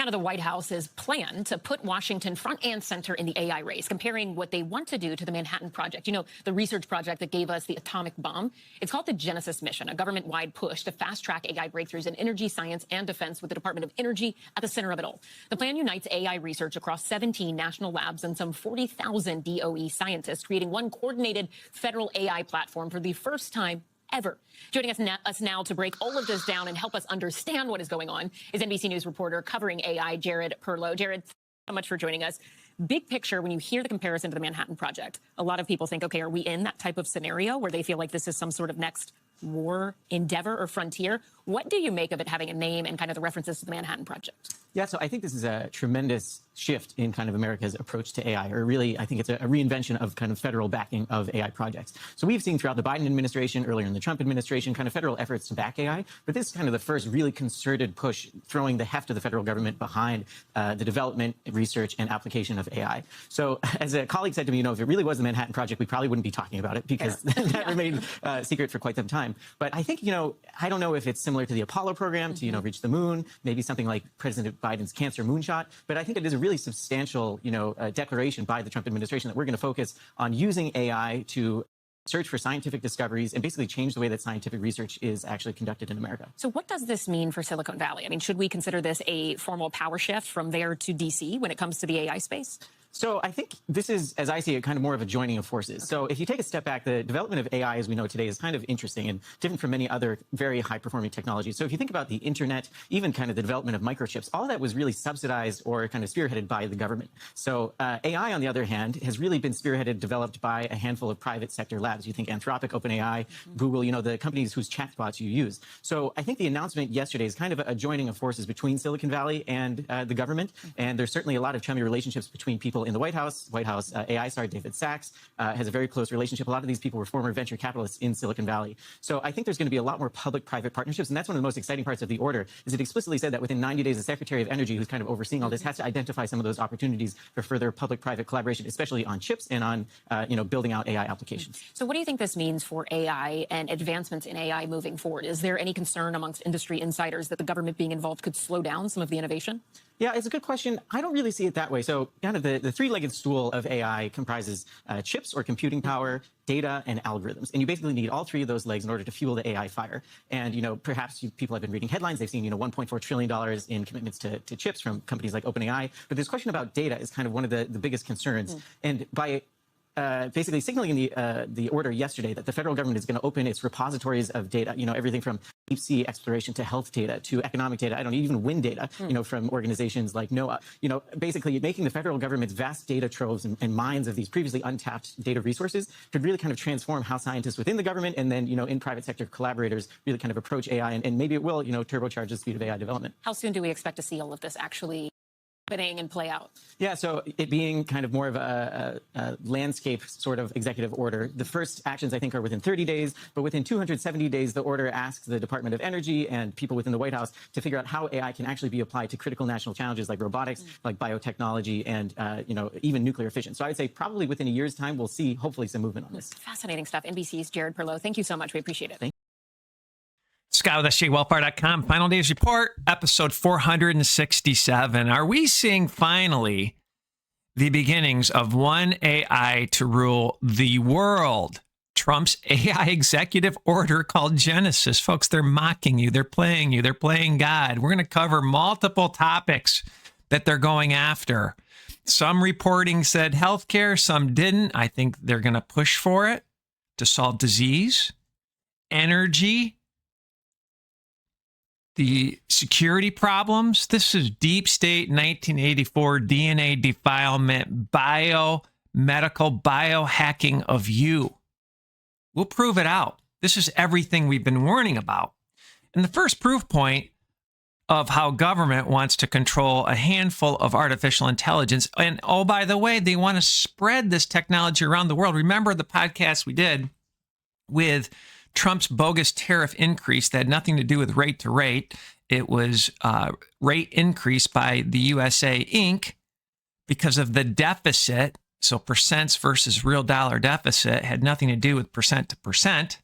out of the White House's plan to put Washington front and center in the AI race, comparing what they want to do to the Manhattan Project. You know, the research project that gave us the atomic bomb. It's called the Genesis mission, a government-wide push to fast-track AI breakthroughs in energy, science, and defense with the Department of Energy at the center of it all. The plan unites AI research across 17 national labs and some 40,000 DOE scientists, creating one coordinated federal AI platform for the first time ever. Joining us now to break all of this down and help us understand what is going on is NBC News reporter covering AI, Jared Perlow. Jared, thank you so much for joining us. Big picture, when you hear the comparison to the Manhattan Project, a lot of people think, okay, are we in that type of scenario where they feel like this is some sort of next war endeavor or frontier? What do you make of it having a name and kind of the references to the Manhattan Project? Yeah, so I think this is a tremendous shift in kind of America's approach to AI, or really, I think it's a reinvention of kind of federal backing of AI projects. So we've seen throughout the Biden administration, earlier in the Trump administration, kind of federal efforts to back AI, but this is kind of the first really concerted push, throwing the heft of the federal government behind the development, research, and application of AI. So as a colleague said to me, you know, if it really was the Manhattan Project, we probably wouldn't be talking about it because that remained secret for quite some time. But I think, you know, I don't know if it's similar to the Apollo program to, you know, reach the moon, maybe something like President Biden's cancer moonshot, but I think it is a really substantial, you know, declaration by the Trump administration that we're going to focus on using AI to search for scientific discoveries and basically change the way that scientific research is actually conducted in America. So what does this mean for Silicon Valley? I mean, should we consider this a formal power shift from there to DC when it comes to the AI space? So I think this is, as I see it, kind of more of a joining of forces. So if you take a step back, the development of AI as we know it today is kind of interesting and different from many other very high-performing technologies. So if you think about the internet, even kind of the development of microchips, all of that was really subsidized or kind of spearheaded by the government. So AI, on the other hand, has really been spearheaded, developed by a handful of private sector labs. You think Anthropic, OpenAI, Google, you know, the companies whose chatbots you use. So I think the announcement yesterday is kind of a joining of forces between Silicon Valley and the government. And there's certainly a lot of chummy relationships between people in the White House AI star David Sachs has a very close relationship. A lot of these people were former venture capitalists in Silicon Valley. So I think there's going to be a lot more public-private partnerships, and that's one of the most exciting parts of the order, is it explicitly said that within 90 days, the Secretary of Energy, who's kind of overseeing all this, has to identify some of those opportunities for further public-private collaboration, especially on chips and on, you know, building out AI applications. So what do you think this means for AI and advancements in AI moving forward? Is there any concern amongst industry insiders that the government being involved could slow down some of the innovation? Yeah, it's a good question. I don't really see it that way. So kind of the three-legged stool of AI comprises chips or computing power, data, and algorithms. And you basically need all three of those legs in order to fuel the AI fire. And, you know, perhaps people have been reading headlines. They've seen, you know, $1.4 trillion in commitments to chips from companies like OpenAI. But this question about data is kind of one of the biggest concerns. And by basically signaling in the order yesterday that the federal government is going to open its repositories of data, you know, everything from deep sea exploration to health data to economic data, I don't know, even wind data, you know, from organizations like NOAA, you know, basically making the federal government's vast data troves and mines of these previously untapped data resources could really kind of transform how scientists within the government and then, you know, in private sector collaborators really kind of approach AI, and maybe it will, you know, turbocharge the speed of AI development. How soon do we expect to see all of this actually happening and play out? Yeah, so it being kind of more of a landscape sort of executive order, the first actions, I think, are within 30 days, but within 270 days, the order asks the Department of Energy and people within the White House to figure out how AI can actually be applied to critical national challenges like robotics, like biotechnology, and, you know, even nuclear fission. So I'd say probably within a year's time, we'll see, hopefully, some movement on this. Fascinating stuff. NBC's Jared Perlow, thank you so much. We appreciate it. Scott with SJWellfire.com. Final Days Report, episode 467. Are we seeing finally the beginnings of one AI to rule the world? Trump's AI executive order called Genesis. Folks, they're mocking you. They're playing you. They're playing God. We're going to cover multiple topics that they're going after. Some reporting said healthcare, some didn't. I think they're going to push for it to solve disease, energy, the security problems. This is deep state 1984 DNA defilement, biomedical biohacking of you. We'll prove it out. This is everything we've been warning about. And the first proof point of how government wants to control a handful of artificial intelligence. And oh, by the way, they want to spread this technology around the world. Remember the podcast we did with Trump's bogus tariff increase that had nothing to do with rate to rate. It was rate increase by the USA Inc. because of the deficit. So percents versus real dollar deficit had nothing to do with percent to percent.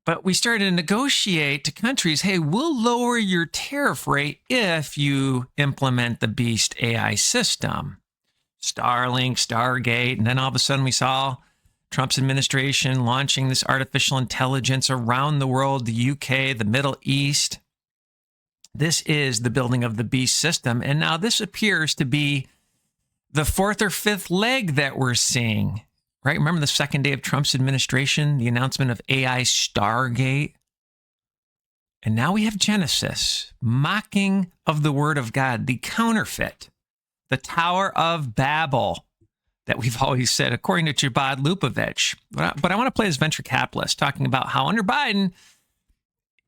But we started to negotiate to countries, hey, we'll lower your tariff rate if you implement the Beast AI system. Starlink, Stargate, and then all of a sudden we saw Trump's administration launching this artificial intelligence around the world, the UK, the Middle East. This is the building of the Beast system. And now this appears to be the fourth or fifth leg that we're seeing, right? Remember the second day of Trump's administration, the announcement of AI Stargate? And now we have Genesis, mocking of the word of God, the counterfeit, the Tower of Babel that we've always said, according to Chabad Lupovich. But I want to play this venture capitalist talking about how under Biden,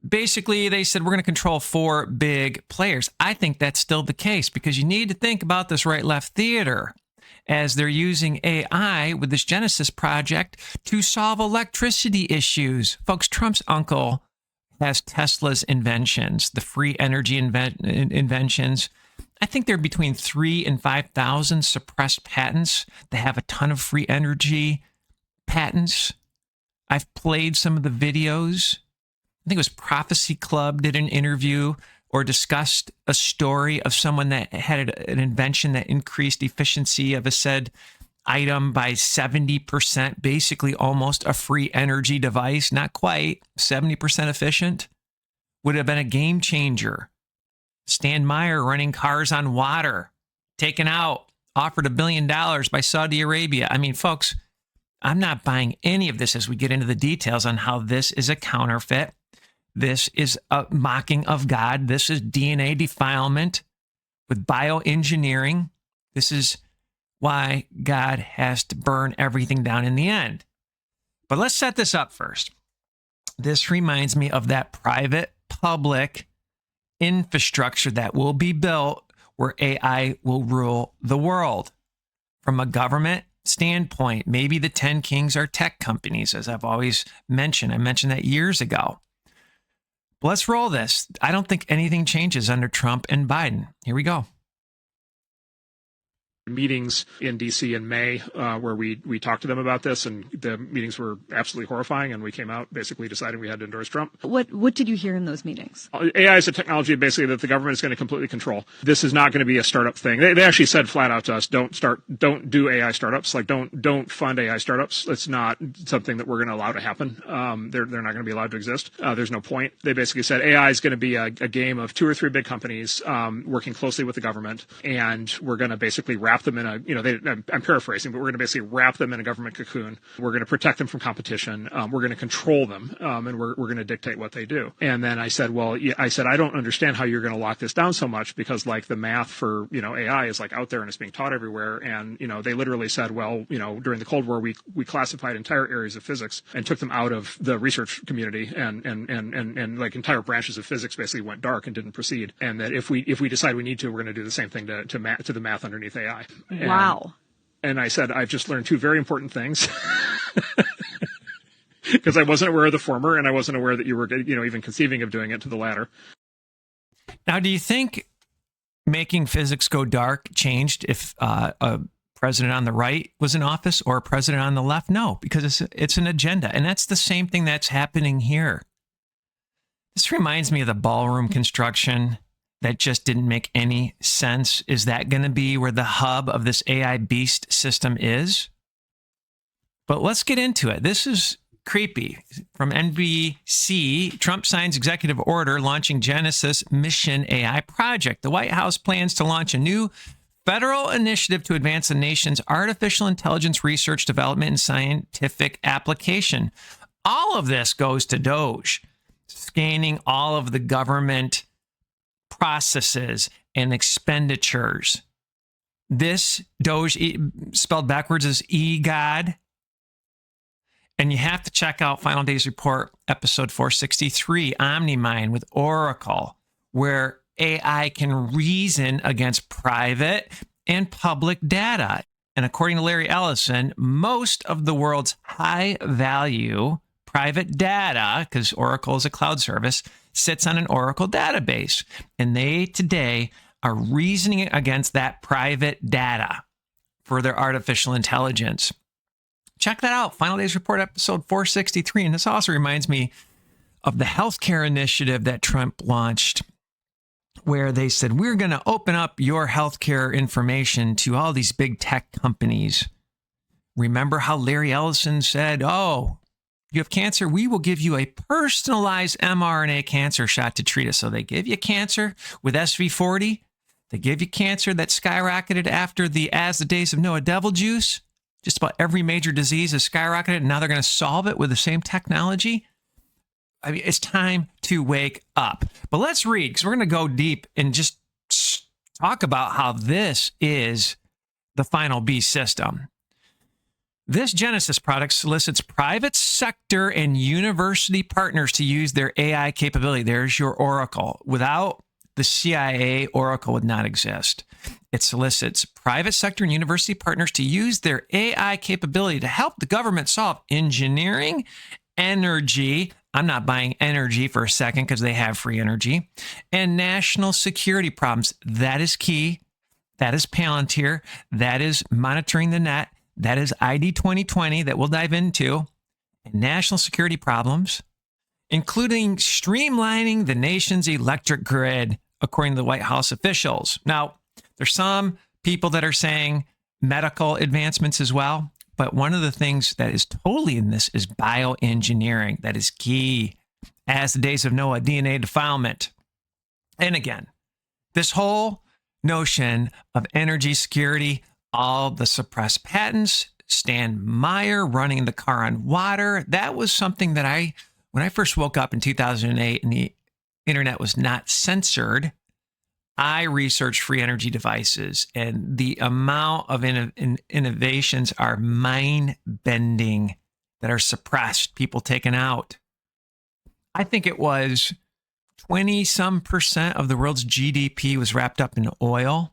basically they said we're going to control 4 big players. I think that's still the case because you need to think about this right-left theater as they're using AI with this Genesis project to solve electricity issues. Folks, Trump's uncle has Tesla's inventions, the free energy inventions. I think there are between 3,000 and 5,000 suppressed patents that have a ton of free energy patents. I've played some of the videos. I think it was Prophecy Club did an interview or discussed a story of someone that had an invention that increased efficiency of a said item by 70%, basically almost a free energy device, not quite, 70% efficient, would have been a game changer. Stan Meyer running cars on water, taken out, offered $1 billion by Saudi Arabia. I mean, folks, I'm not buying any of this as we get into the details on how this is a counterfeit. This is a mocking of God. This is DNA defilement with bioengineering. This is why God has to burn everything down in the end. But let's set this up first. This reminds me of that private-public infrastructure that will be built where AI will rule the world. From a government standpoint, maybe the 10 kings are tech companies, as I've always mentioned. I mentioned that years ago. But let's roll this. I don't think anything changes under Trump and Biden. Here we go. Meetings in DC in May where we talked to them about this, and the meetings were absolutely horrifying, and we came out basically deciding we had to endorse Trump. What did you hear in those meetings? AI is a technology basically that the government is going to completely control. This is not going to be a startup thing. They actually said flat out to us, don't do AI startups. Like don't fund AI startups. It's not something that we're going to allow to happen. They're not going to be allowed to exist. There's no point. They basically said AI is going to be a game of 2 or 3 big companies working closely with the government, and we're going to basically wrap them in a, I'm paraphrasing, but we're going to basically wrap them in a government cocoon. We're going to protect them from competition. We're going to control them, and we're going to dictate what they do. And then I said, I don't understand how you're going to lock this down so much, because like the math for, AI is like out there and it's being taught everywhere. And, they literally said, during the Cold War, we classified entire areas of physics and took them out of the research community, and like entire branches of physics basically went dark and didn't proceed. And that if we decide we need to, we're going to do the same thing to the math underneath AI. Wow. And I said, I've just learned 2 very important things. Because I wasn't aware of the former, and I wasn't aware that you were, even conceiving of doing it to the latter. Now, do you think making physics go dark changed if a president on the right was in office or a president on the left? No, because it's an agenda. And that's the same thing that's happening here. This reminds me of the ballroom construction that just didn't make any sense. Is that going to be where the hub of this AI beast system is? But let's get into it. This is creepy. From NBC, Trump signs executive order launching Genesis Mission AI project. The White House plans to launch a new federal initiative to advance the nation's artificial intelligence research, development, and scientific application. All of this goes to DOGE, scanning all of the government processes and expenditures. This DOGE, spelled backwards, is EGOD. And you have to check out Final Days Report, episode 463, OmniMind with Oracle, where AI can reason against private and public data. And according to Larry Ellison, most of the world's high-value private data, because Oracle is a cloud service, sits on an Oracle database. And they today are reasoning against that private data for their artificial intelligence. Check that out. Final Days Report, episode 463. And this also reminds me, of the healthcare initiative that Trump launched, where they said, we're going to open up your healthcare information to all these big tech companies. Remember how Larry Ellison said, oh, you have cancer? We will give you a personalized mRNA cancer shot to treat it. So they give you cancer with SV40. They give you cancer that skyrocketed after As the Days of Noah devil juice. Just about every major disease has skyrocketed, and now they're going to solve it with the same technology. I mean, it's time to wake up. But let's read, because we're going to go deep and just talk about how this is the final beast system. This Genesis product solicits private sector and university partners to use their AI capability. There's your Oracle. Without the CIA, Oracle would not exist. It solicits private sector and university partners to use their AI capability to help the government solve engineering, energy. I'm not buying energy for a second because they have free energy, and national security problems. That is key. That is Palantir. That is monitoring the net. That is ID 2020 that we'll dive into. And national security problems, including streamlining the nation's electric grid, according to the White House officials. Now, there's some people that are saying medical advancements as well. But one of the things that is totally in this is bioengineering. That is key. As the Days of Noah, DNA defilement. And again, this whole notion of energy security, all the suppressed patents, Stan Meyer running the car on water, that was something that when I first woke up in 2008 and the internet was not censored, I researched free energy devices, and the amount of innovations are mind-bending that are suppressed, people taken out. I think it was 20-some% of the world's GDP was wrapped up in oil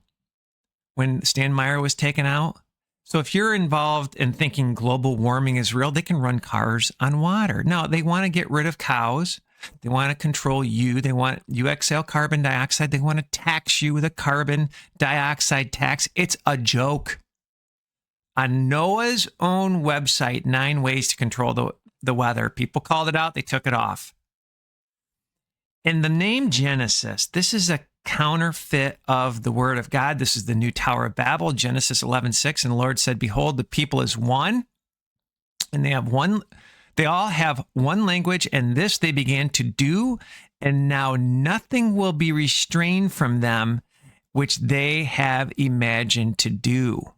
when Stan Meyer was taken out. So if you're involved in thinking global warming is real, they can run cars on water. No, they want to get rid of cows. They want to control you. They want you exhale carbon dioxide. They want to tax you with a carbon dioxide tax. It's a joke. On Noah's own website, 9 ways to control the weather. People called it out. They took it off. In the name Genesis, this is a counterfeit of the word of God. This is the new Tower of Babel, Genesis 11:6. And the Lord said, behold, the people is one, and they all have one language, and this they began to do, and now nothing will be restrained from them, which they have imagined to do.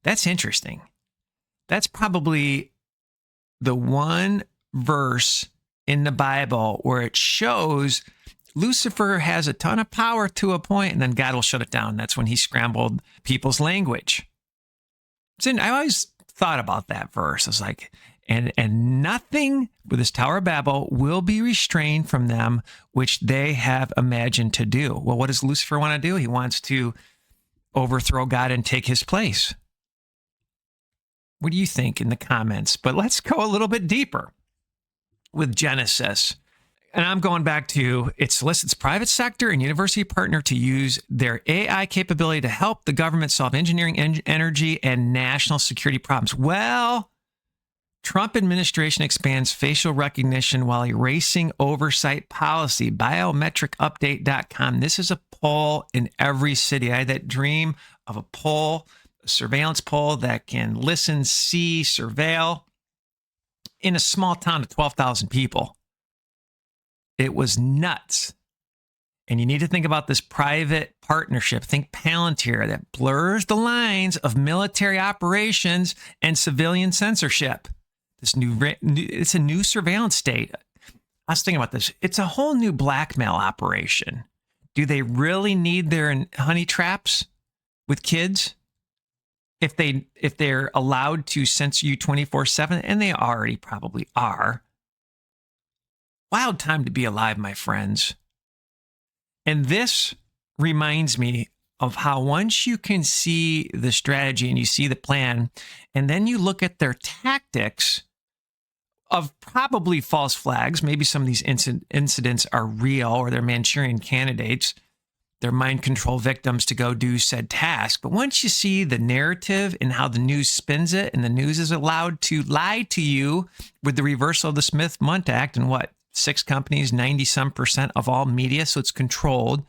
That's interesting. That's probably the one verse in the Bible where it shows Lucifer has a ton of power to a point, and then God will shut it down. That's when he scrambled people's language. I always thought about that verse. I was like, and nothing with this Tower of Babel will be restrained from them, which they have imagined to do. Well, what does Lucifer want to do? He wants to overthrow God and take his place. What do you think in the comments? But let's go a little bit deeper with Genesis. And I'm going back to, it solicits private sector and university partner to use their AI capability to help the government solve engineering, energy, and national security problems. Well, Trump administration expands facial recognition while erasing oversight policy. Biometricupdate.com. This is a poll in every city. I had that dream of a poll, a surveillance poll that can listen, see, surveil in a small town of 12,000 people. It was nuts. And you need to think about this private partnership. Think Palantir that blurs the lines of military operations and civilian censorship. It's a new surveillance state. I was thinking about this. It's a whole new blackmail operation. Do they really need their honey traps with kids? If they're allowed to censor you 24/7, and they already probably are. Wild time to be alive, my friends. And this reminds me of how once you can see the strategy and you see the plan, and then you look at their tactics of probably false flags, maybe some of these incidents are real or they're Manchurian candidates, they're mind control victims to go do said task. But once you see the narrative and how the news spins it, and the news is allowed to lie to you with the reversal of the Smith-Mundt Act in 6 companies, 90% of all media. So it's controlled.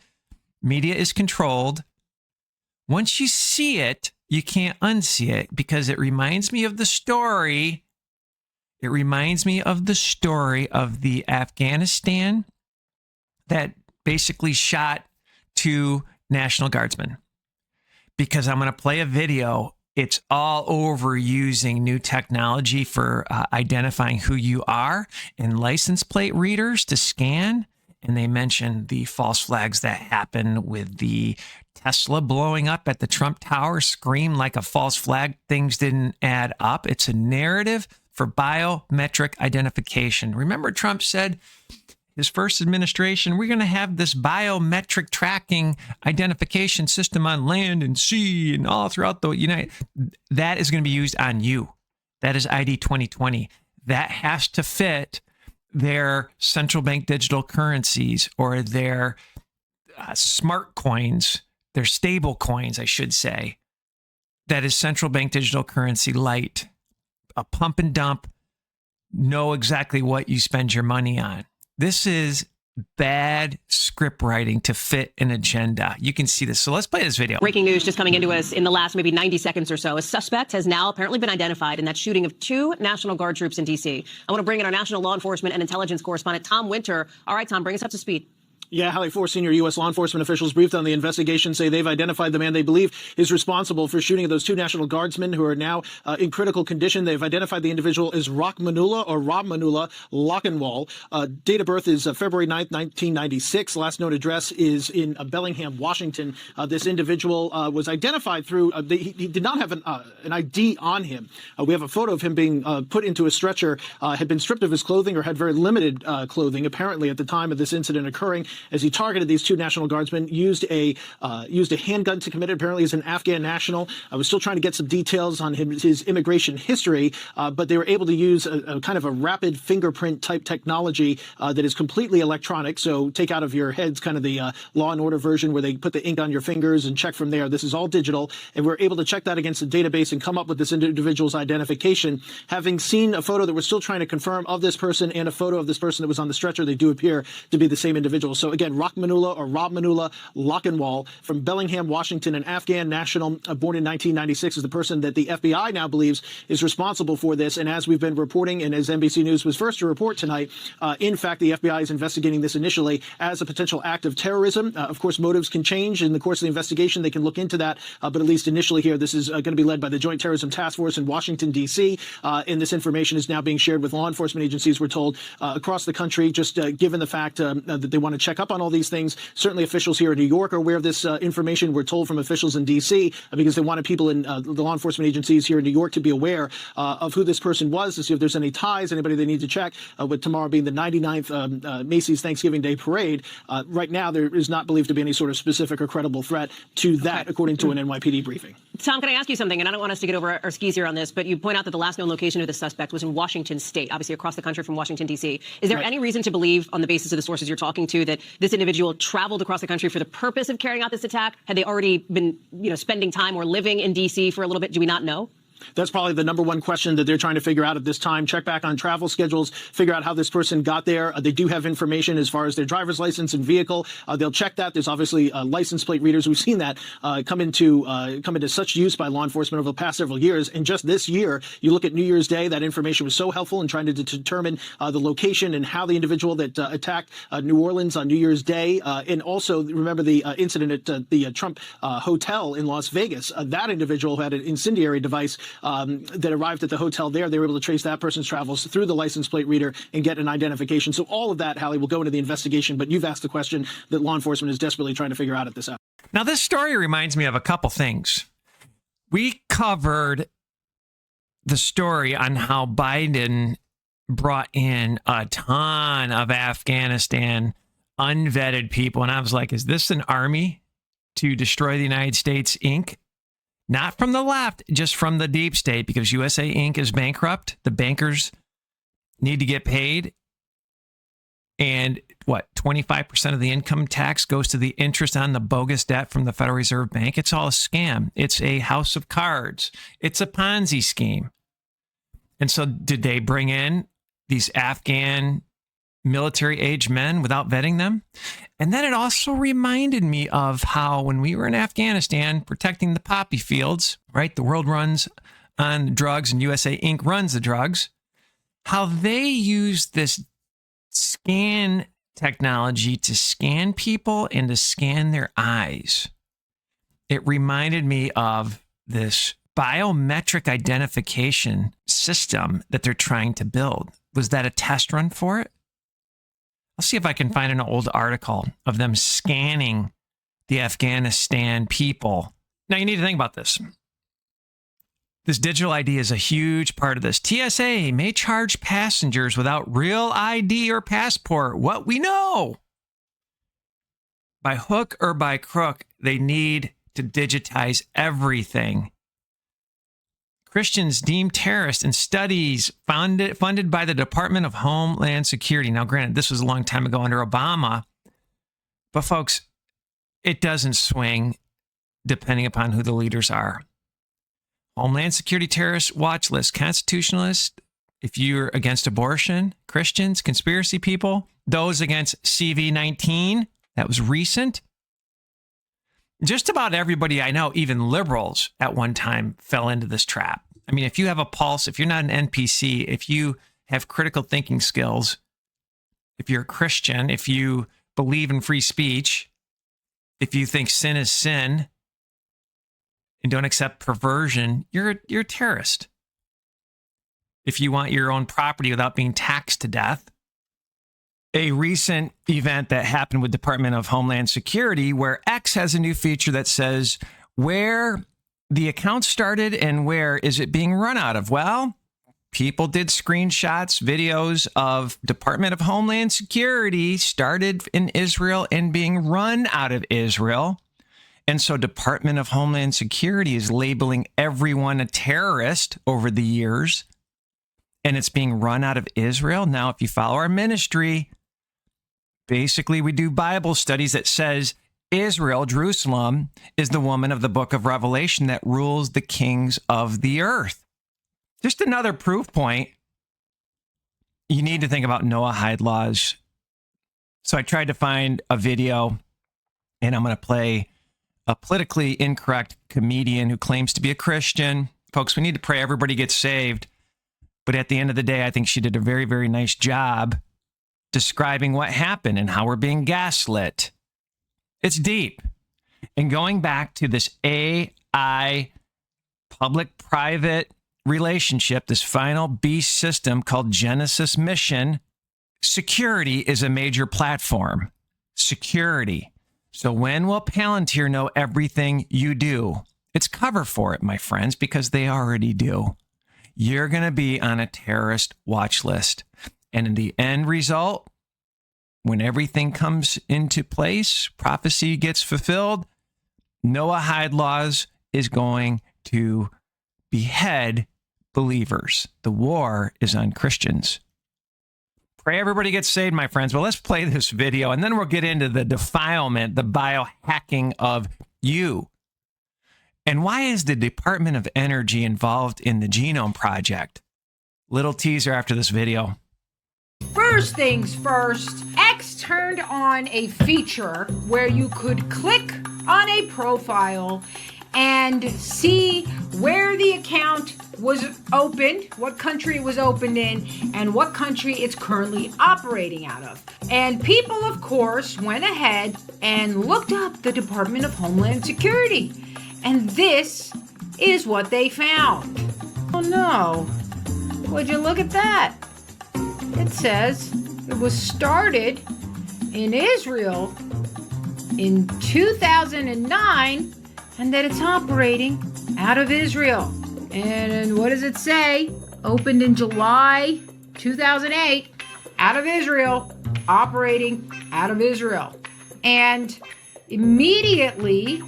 Media is controlled. Once you see it, you can't unsee it because it reminds me of the story. It reminds me of the story of the Afghanistan that basically shot 2 National Guardsmen. Because I'm going to play a video. It's all over using new technology for identifying who you are and license plate readers to scan. And they mentioned the false flags that happened with the Tesla blowing up at the Trump Tower, screamed like a false flag. Things didn't add up. It's a narrative for biometric identification. Remember, Trump said his first administration, we're going to have this biometric tracking identification system on land and sea and all throughout the United. That is going to be used on you. That is ID 2020. That has to fit their central bank digital currencies or their smart coins, their stable coins, I should say. That is central bank digital currency light. A pump and dump, know exactly what you spend your money on. This is bad script writing to fit an agenda. You can see this. So let's play this video. Breaking news just coming into us in the last maybe 90 seconds or so. A suspect has now apparently been identified in that shooting of 2 National Guard troops in D.C. I want to bring in our national law enforcement and intelligence correspondent, Tom Winter. All right, Tom, bring us up to speed. Yeah, Hallie, 4 senior U.S. law enforcement officials briefed on the investigation say they've identified the man they believe is responsible for shooting of those 2 National Guardsmen who are now in critical condition. They've identified the individual as Rob Manula Lockenwall. Date of birth is February 9th, 1996. Last known address is in Bellingham, Washington. This individual was identified through, he did not have an ID on him. We have a photo of him being put into a stretcher, had been stripped of his clothing or had very limited clothing, apparently at the time of this incident occurring. As he targeted these 2 National Guardsmen, used a handgun to commit it. Apparently, he's an Afghan national. I was still trying to get some details on his immigration history, but they were able to use a kind of a rapid fingerprint type technology that is completely electronic. So take out of your heads kind of the Law and Order version where they put the ink on your fingers and check from there. This is all digital, and we're able to check that against the database and come up with this individual's identification. Having seen a photo that we're still trying to confirm of this person and a photo of this person that was on the stretcher, they do appear to be the same individual. So again, Rob Manula Lockenwall from Bellingham, Washington, an Afghan national born in 1996, is the person that the FBI now believes is responsible for this. And as we've been reporting, and as NBC News was first to report tonight, in fact, the FBI is investigating this initially as a potential act of terrorism. Of course, motives can change in the course of the investigation. They can look into that. But at least initially here, this is going to be led by the Joint Terrorism Task Force in Washington, D.C. And this information is now being shared with law enforcement agencies, we're told, across the country, just given the fact that they want to check up on all these things. Certainly officials here in New York are aware of this information. We're told from officials in D.C. Because they wanted people in the law enforcement agencies here in New York to be aware of who this person was, to see if there's any ties, anybody they need to check. With tomorrow being the 99th Macy's Thanksgiving Day Parade, right now there is not believed to be any sort of specific or credible threat to that, according to an NYPD briefing. Tom, can I ask you something? And I don't want us to get over our skis here on this, but you point out that the last known location of the suspect was in Washington State, obviously across the country from Washington, D.C. Is there any reason to believe, on the basis of the sources you're talking to, that this individual traveled across the country for the purpose of carrying out this attack? Had they already been, spending time or living in D.C. for a little bit? Do we not know? That's probably the number one question that they're trying to figure out at this time. Check back on travel schedules, figure out how this person got there. They do have information as far as their driver's license and vehicle. They'll check that. There's obviously license plate readers. We've seen that come into such use by law enforcement over the past several years. And just this year, you look at New Year's Day, that information was so helpful in trying to determine the location and how the individual that attacked New Orleans on New Year's Day. And also, remember the incident at the Trump Hotel in Las Vegas. That individual who had an incendiary device that arrived at the hotel there. They were able to trace that person's travels through the license plate reader and get an identification. So all of that, Hallie, will go into the investigation. But you've asked the question that law enforcement is desperately trying to figure out at this hour. Now, this story reminds me of a couple things. We covered the story on how Biden brought in a ton of Afghanistan unvetted people. And I was like, is this an army to destroy the United States, Inc.? Not from the left, just from the deep state, because USA Inc. is bankrupt. The bankers need to get paid. And 25% of the income tax goes to the interest on the bogus debt from the Federal Reserve Bank. It's all a scam. It's a house of cards. It's a Ponzi scheme. And so did they bring in these Afghan military-age men without vetting them. And then it also reminded me of how when we were in Afghanistan protecting the poppy fields, right? The world runs on drugs and USA Inc. runs the drugs. How they use this scan technology to scan people and to scan their eyes. It reminded me of this biometric identification system that they're trying to build. Was that a test run for it? I'll see if I can find an old article of them scanning the Afghanistan people. Now, you need to think about this. This digital ID is a huge part of this. TSA may charge passengers without real ID or passport. What we know. By hook or by crook, they need to digitize everything. Christians deemed terrorists in studies funded by the Department of Homeland Security. Now, granted, this was a long time ago under Obama, but folks, it doesn't swing depending upon who the leaders are. Homeland Security terrorist watch list, constitutionalists, if you're against abortion, Christians, conspiracy people, those against CV-19, that was recent. Just about everybody I know, even liberals at one time, fell into this trap. I mean, if you have a pulse, if you're not an NPC, if you have critical thinking skills, if you're a Christian, if you believe in free speech, if you think sin is sin and don't accept perversion, you're a terrorist. If you want your own property without being taxed to death. A recent event that happened with Department of Homeland Security where X has a new feature that says where the account started and where is it being run out of. Well, people did screenshots, videos of Department of Homeland Security started in Israel and being run out of Israel. And so Department of Homeland Security is labeling everyone a terrorist over the years. And it's being run out of Israel. Now, if you follow our ministry, basically we do Bible studies that says Israel, Jerusalem, is the woman of the book of Revelation that rules the kings of the earth. Just another proof point. You need to think about Noahide laws. So I tried to find a video, and I'm going to play a politically incorrect comedian who claims to be a Christian. Folks, we need to pray everybody gets saved. But at the end of the day, I think she did a very, very nice job describing what happened and how we're being gaslit. It's deep. And going back to this AI public-private relationship, this final beast system called Genesis Mission, security is a major platform. Security. So when will Palantir know everything you do? It's cover for it, my friends, because they already do. You're going to be on a terrorist watch list. And in the end result, when everything comes into place, prophecy gets fulfilled, Noahide laws is going to behead believers. The war is on Christians. Pray everybody gets saved, my friends. Well, let's play this video, and then we'll get into the defilement, the biohacking of you. And why is the Department of Energy involved in the Genome Project? Little teaser after this video. First things first, X turned on a feature where you could click on a profile and see where the account was opened, what country it was opened in, and what country it's currently operating out of. And people, of course, went ahead and looked up the Department of Homeland Security. And this is what they found. Oh no, would you look at that? It says it was started in Israel in 2009 and that it's operating out of Israel. And what does it say? Opened in July 2008, out of Israel, operating out of Israel. And immediately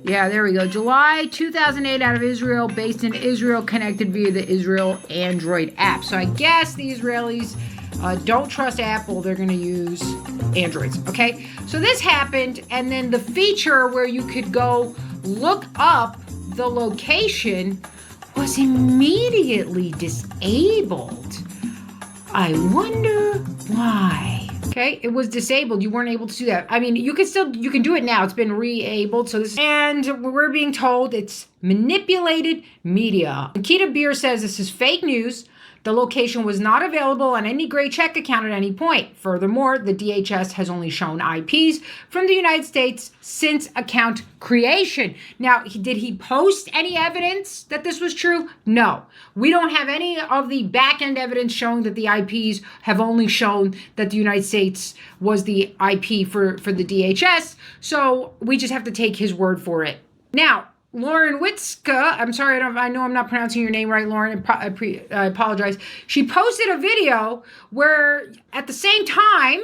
there we go. July 2008 out of Israel, based in Israel, connected via the Israel Android app. So I guess the Israelis don't trust Apple. They're going to use Androids. Okay. So this happened. And then the feature where you could go look up the location was immediately disabled. I wonder Why? Okay, it was disabled. You weren't able to do that. I mean, you can do it now. It's been re-abled. And we're being told it's manipulated media. Nikita Beer says this is fake news. The location was not available on any gray check account at any point. Furthermore, the DHS has only shown IPs from the United States since account creation. Now, did he post any evidence that this was true? No. We don't have any of the back-end evidence showing that the IPs have only shown that the United States was the IP for the DHS. So we just have to take his word for it. Now, Lauren Witzka, I'm sorry, I know I'm not pronouncing your name right, Lauren. I apologize. She posted a video where at the same time,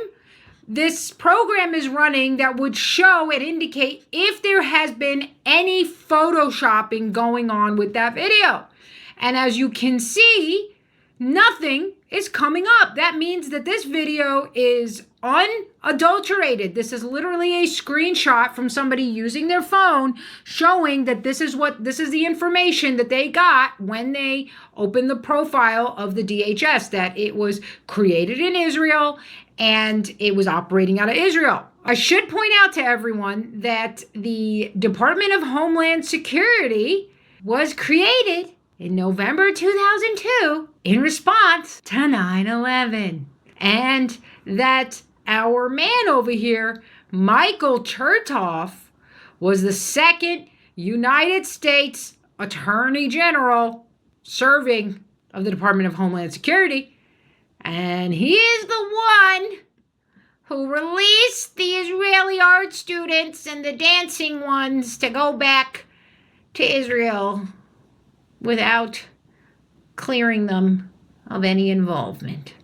this program is running that would show and indicate if there has been any photoshopping going on with that video. And as you can see, nothing is coming up. That means that this video is unadulterated. This is literally a screenshot from somebody using their phone showing that this is the information that they got when they opened the profile of the DHS, that it was created in Israel and it was operating out of Israel. I should point out to everyone that the Department of Homeland Security was created in November 2002 in response to 9/11. And that our man over here, Michael Chertoff, was the second United States Attorney General serving of the Department of Homeland Security. And he is the one who released the Israeli art students and the dancing ones to go back to Israel without clearing them of any involvement.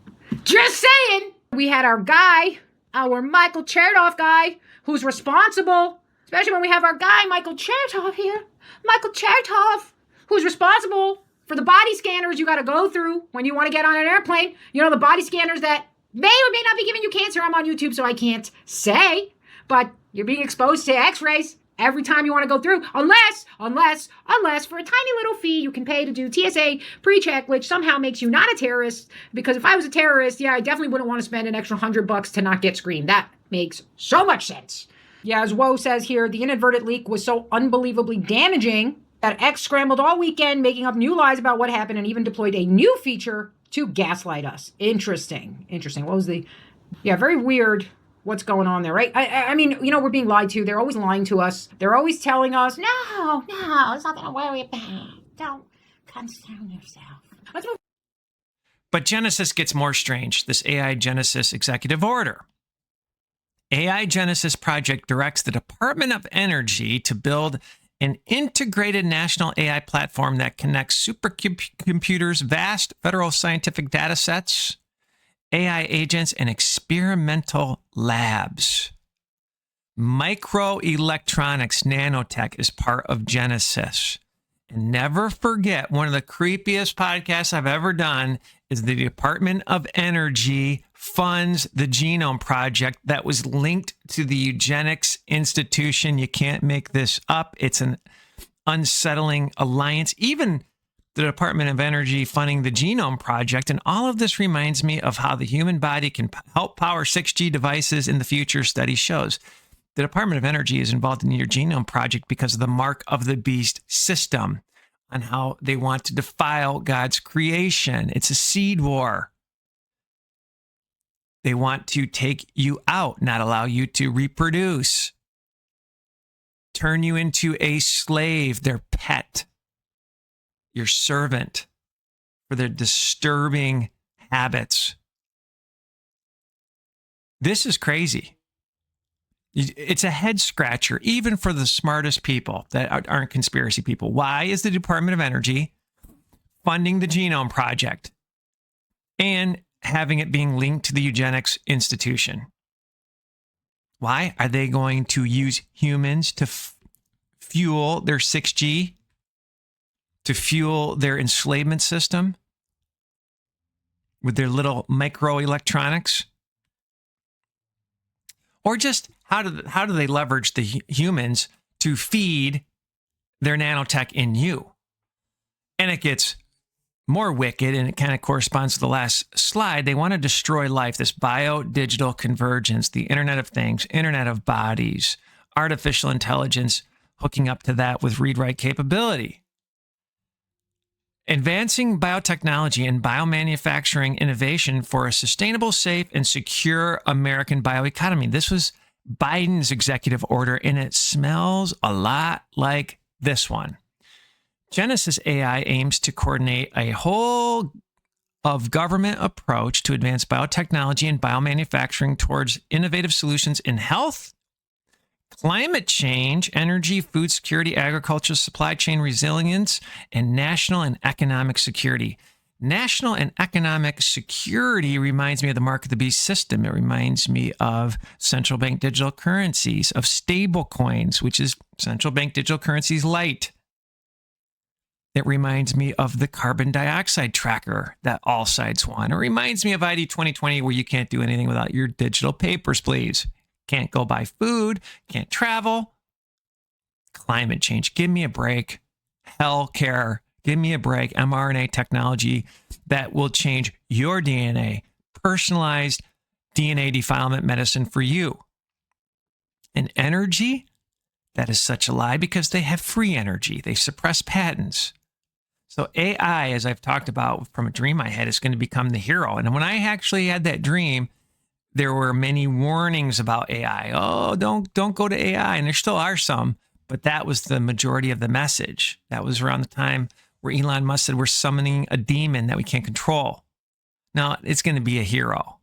Just saying! We had our guy, our Michael Chertoff guy, who's responsible, especially when we have our guy, Michael Chertoff here. Michael Chertoff, who's responsible for the body scanners you got to go through when you want to get on an airplane. You know, the body scanners that may or may not be giving you cancer. I'm on YouTube, so I can't say. But you're being exposed to x-rays every time you want to go through, unless for a tiny little fee you can pay to do TSA pre-check, which somehow makes you not a terrorist. Because if I was a terrorist, yeah, I definitely wouldn't want to spend an extra $100 to not get screened. That makes so much sense. Yeah, as Woe says here, the inadvertent leak was so unbelievably damaging that X scrambled all weekend, making up new lies about what happened, and even deployed a new feature to gaslight us. Interesting. What was very weird. What's going on there, right? I mean, you know, we're being lied to. They're always lying to us. They're always telling us, no, it's nothing to worry about. Don't concern yourself. Let's move. But Genesis gets more strange, this AI Genesis executive order. AI Genesis project directs the Department of Energy to build an integrated national AI platform that connects supercomputers, vast federal scientific data sets, AI agents, and experimental labs. Microelectronics nanotech is part of Genesis. And never forget, one of the creepiest podcasts I've ever done is the Department of Energy funds the Genome Project that was linked to the Eugenics Institution. You can't make this up. It's an unsettling alliance. Even the Department of Energy funding the Genome Project. And all of this reminds me of how the human body can help power 6G devices in the future, study shows. The Department of Energy is involved in your Genome Project because of the mark of the beast system on how they want to defile God's creation. It's a seed war. They want to take you out, not allow you to reproduce, turn you into a slave, their pet, your servant, for their disturbing habits. This is crazy. It's a head scratcher, even for the smartest people that aren't conspiracy people. Why is the Department of Energy funding the Genome Project and having it being linked to the Eugenics Institution? Why? Are they going to use humans to fuel their 6G? To fuel their enslavement system with their little microelectronics? Or just how do they leverage the humans to feed their nanotech in you? And it gets more wicked, and it kind of corresponds to the last slide. They want to destroy life, this bio-digital convergence, the Internet of Things, Internet of Bodies, artificial intelligence, hooking up to that with read-write capability. Advancing biotechnology and biomanufacturing innovation for a sustainable, safe, and secure American bioeconomy. This was Biden's executive order, and it smells a lot like this one. Genesis AI aims to coordinate a whole of government approach to advance biotechnology and biomanufacturing towards innovative solutions in health, climate change, energy, food security, agriculture, supply chain resilience, and national and economic security. National and economic security reminds me of the mark of the beast system. It reminds me of central bank digital currencies, of stable coins, which is central bank digital currencies light. It reminds me of the carbon dioxide tracker that all sides want. It reminds me of ID 2020, where you can't do anything without your digital papers, please. Can't go buy food, can't travel. Climate change, give me a break. Healthcare, give me a break. mRNA technology that will change your DNA. Personalized DNA defilement medicine for you. And energy, that is such a lie because they have free energy. They suppress patents. So AI, as I've talked about from a dream I had, is going to become the hero. And when I actually had that dream, there were many warnings about AI. Oh, don't go to AI. And there still are some, but that was the majority of the message. That was around the time where Elon Musk said we're summoning a demon that we can't control. Now it's going to be a hero.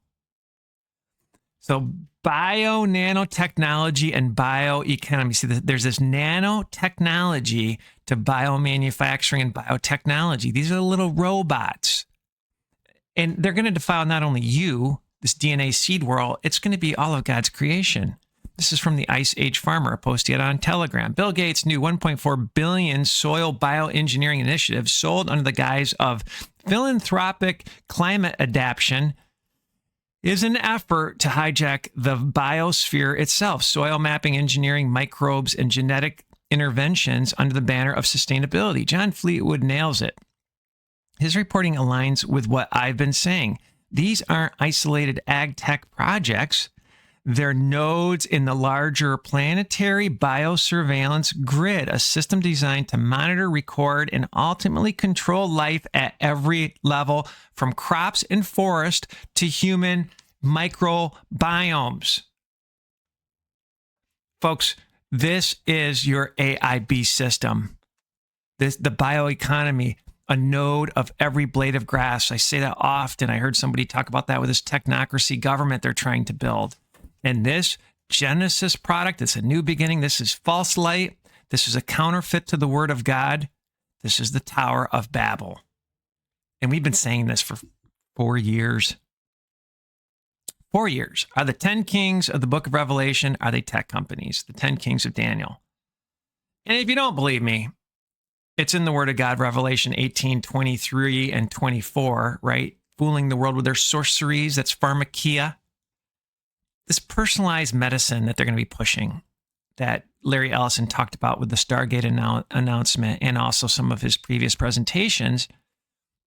So bio nanotechnology and bioeconomy. See, there's this nanotechnology to biomanufacturing and biotechnology. These are the little robots. And they're going to defile not only you, this DNA seed world, it's going to be all of God's creation. This is from the Ice Age Farmer, a post he had on Telegram. Bill Gates' new $1.4 billion soil bioengineering initiative, sold under the guise of philanthropic climate adaptation, is an effort to hijack the biosphere itself, soil mapping, engineering, microbes, and genetic interventions under the banner of sustainability. John Fleetwood nails it. His reporting aligns with what I've been saying. These aren't isolated ag tech projects. They're nodes in the larger planetary biosurveillance grid, a system designed to monitor, record, and ultimately control life at every level, from crops and forest to human microbiomes. Folks, this is your AIB system. The bioeconomy, a node of every blade of grass. I say that often. I heard somebody talk about that with this technocracy government they're trying to build. And this Genesis product, it's a new beginning. This is false light. This is a counterfeit to the word of God. This is the Tower of Babel. And we've been saying this for 4 years. 4 years. Are the 10 kings of the book of Revelation, are they tech companies? The 10 kings of Daniel. And if you don't believe me, it's in the word of God, Revelation 18, 23 and 24, right? Fooling the world with their sorceries. That's pharmakia. This personalized medicine that they're going to be pushing, that Larry Ellison talked about with the Stargate announcement and also some of his previous presentations,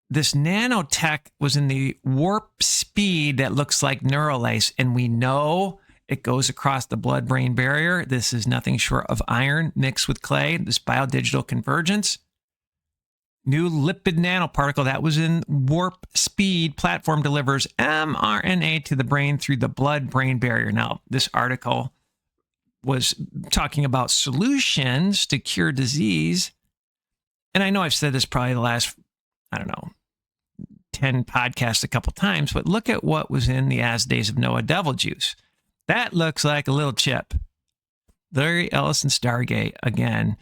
this nanotech was in the warp speed that looks like Neuralase, and we know it goes across the blood-brain barrier. This is nothing short of iron mixed with clay, this biodigital convergence. New lipid nanoparticle that was in warp speed platform delivers mRNA to the brain through the blood-brain barrier. Now, this article was talking about solutions to cure disease. And I know I've said this probably the last, 10 podcasts a couple times, but look at what was in the As Days of Noah devil juice. That looks like a little chip. Larry Ellison Stargate, again,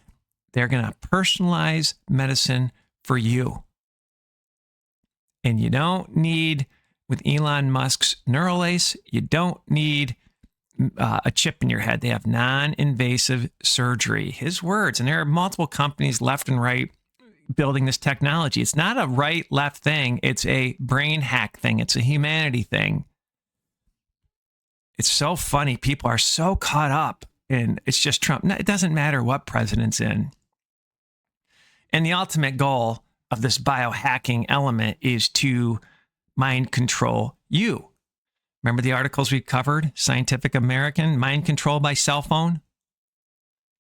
they're going to personalize medicine for you. And you don't need, with Elon Musk's Neuralase, you don't need a chip in your head. They have non-invasive surgery. His words. And there are multiple companies left and right building this technology. It's not a right-left thing. It's a brain hack thing. It's a humanity thing. It's so funny. People are so caught up in it's just Trump. No, it doesn't matter what president's in. And the ultimate goal of this biohacking element is to mind control you. Remember the articles we covered? Scientific American, mind control by cell phone.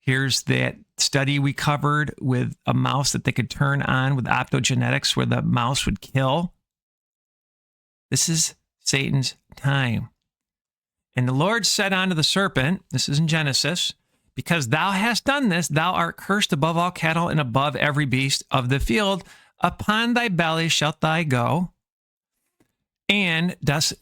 Here's that study we covered with a mouse that they could turn on with optogenetics where the mouse would kill. This is Satan's time. And the Lord said unto the serpent, this is in Genesis, because thou hast done this, thou art cursed above all cattle and above every beast of the field. Upon thy belly shalt thou go, and dust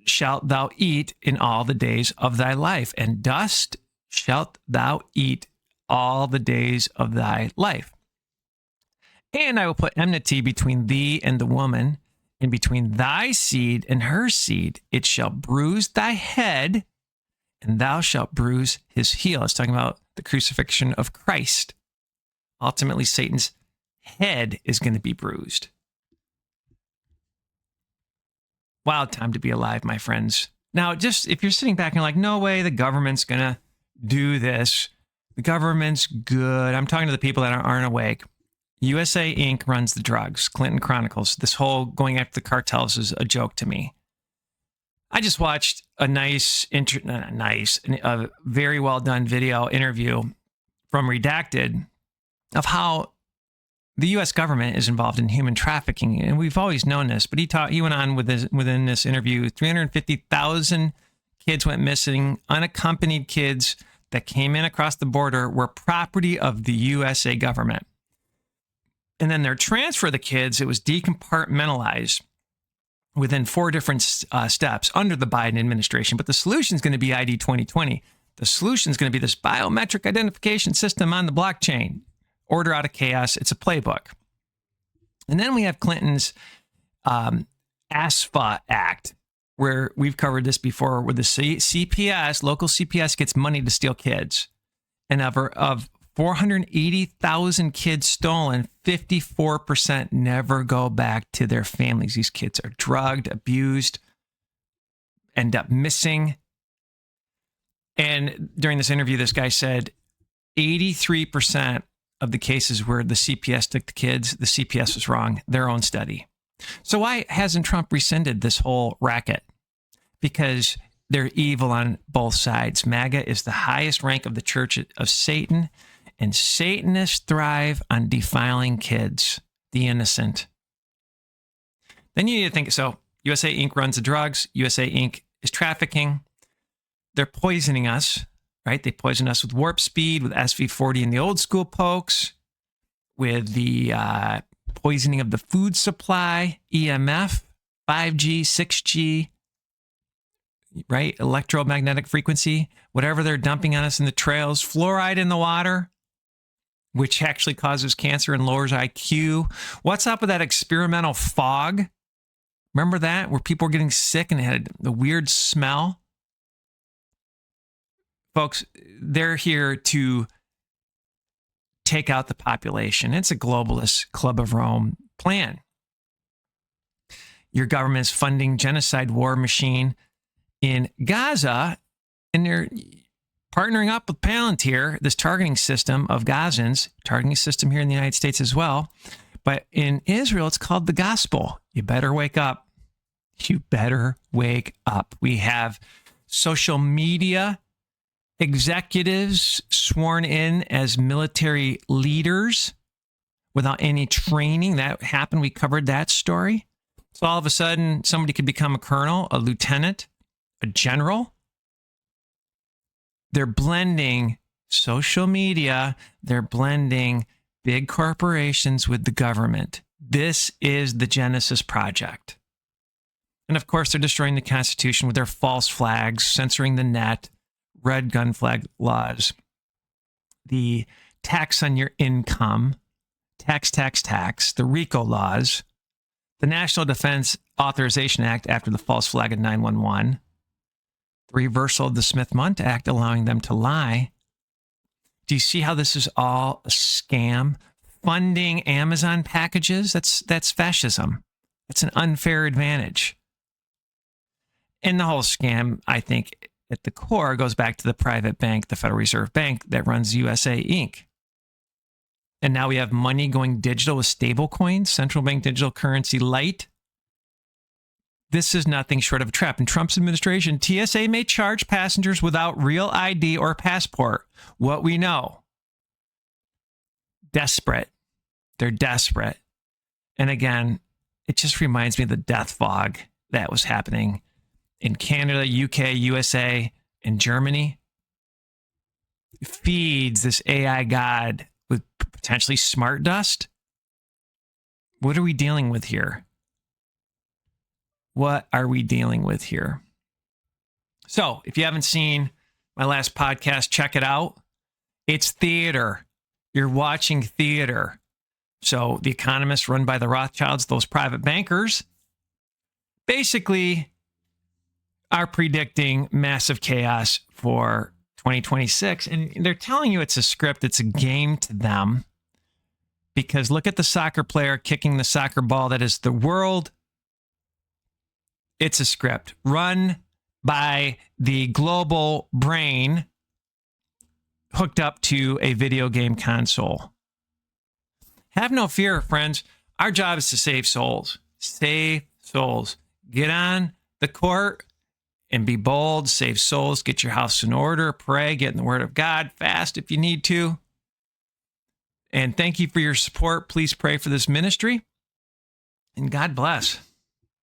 shalt thou eat in all the days of thy life, and dust shalt thou eat all the days of thy life. And I will put enmity between thee and the woman, and between thy seed and her seed. It shall bruise thy head, and thou shalt bruise his heel. It's talking about the crucifixion of Christ. Ultimately, Satan's head is going to be bruised. Wild time to be alive, my friends. Now, just if you're sitting back and you're like, no way, the government's going to do this. The government's good. I'm talking to the people that aren't awake. USA Inc. runs the drugs. Clinton Chronicles. This whole going after the cartels is a joke to me. I just watched a very well done video interview from Redacted of how the U.S. government is involved in human trafficking, and we've always known this. But he went on within this interview. 350,000 kids went missing. Unaccompanied kids that came in across the border were property of the USA government. And then their transfer of the kids, it was decompartmentalized within 4 different steps under the Biden administration. But the solution is going to be ID 2020. The solution is going to be this biometric identification system on the blockchain. Order out of chaos. It's a playbook. And then we have Clinton's ASFA Act, where we've covered this before, where the CPS, local CPS, gets money to steal kids. And of 480,000 kids stolen, 54% never go back to their families. These kids are drugged, abused, end up missing. And during this interview, this guy said 83% of the cases where the CPS took the kids, the CPS was wrong, their own study. So why hasn't Trump rescinded this whole racket? Because they're evil on both sides. MAGA is the highest rank of the Church of Satan, and Satanists thrive on defiling kids, the innocent. Then you need to think, so USA Inc. runs the drugs. USA Inc. is trafficking. They're poisoning us, right? They poison us with warp speed, with SV40 and the old school pokes, with the poisoning of the food supply, EMF, 5G, 6G, right? Electromagnetic frequency, whatever they're dumping on us in the trails, fluoride in the water, which actually causes cancer and lowers IQ. What's up with that experimental fog? Remember that? Where people were getting sick and it had the weird smell? Folks, they're here to take out the population. It's a globalist Club of Rome plan. Your government is funding genocide war machine in Gaza, and they're partnering up with Palantir, this targeting system of Gazans, targeting system here in the United States as well. But in Israel, it's called the gospel. You better wake up. You better wake up. We have social media executives sworn in as military leaders without any training. That happened. We covered that story. So all of a sudden, somebody could become a colonel, a lieutenant, a general. They're blending social media. They're blending big corporations with the government. This is the Genesis Project. And of course, they're destroying the Constitution with their false flags, censoring the net, red gun flag laws, the tax on your income, tax, the RICO laws, the National Defense Authorization Act after the false flag of 911, the reversal of the Smith-Mundt Act allowing them to lie. Do you see how this is all a scam? Funding Amazon packages, that's fascism. It's an unfair advantage. And the whole scam, I think, at the core goes back to the private bank, the Federal Reserve Bank that runs USA Inc. And now we have money going digital with stable coins, central bank digital currency light. This is nothing short of a trap. In Trump's administration, TSA may charge passengers without real ID or passport. What we know. Desperate. They're desperate. And again, it just reminds me of the death fog that was happening in Canada, UK, USA, and Germany. It feeds this AI god with potentially smart dust. What are we dealing with here? What are we dealing with here? So, if you haven't seen my last podcast, check it out. It's theater. You're watching theater. So, The Economist, run by the Rothschilds, those private bankers, basically are predicting massive chaos for 2026. And they're telling you it's a script, it's a game to them. Because look at the soccer player kicking the soccer ball that is the world. It's a script run by the global brain hooked up to a video game console. Have no fear, friends. Our job is to save souls. Save souls. Get on the court and be bold. Save souls. Get your house in order. Pray. Get in the Word of God. Fast if you need to. And thank you for your support. Please pray for this ministry. And God bless.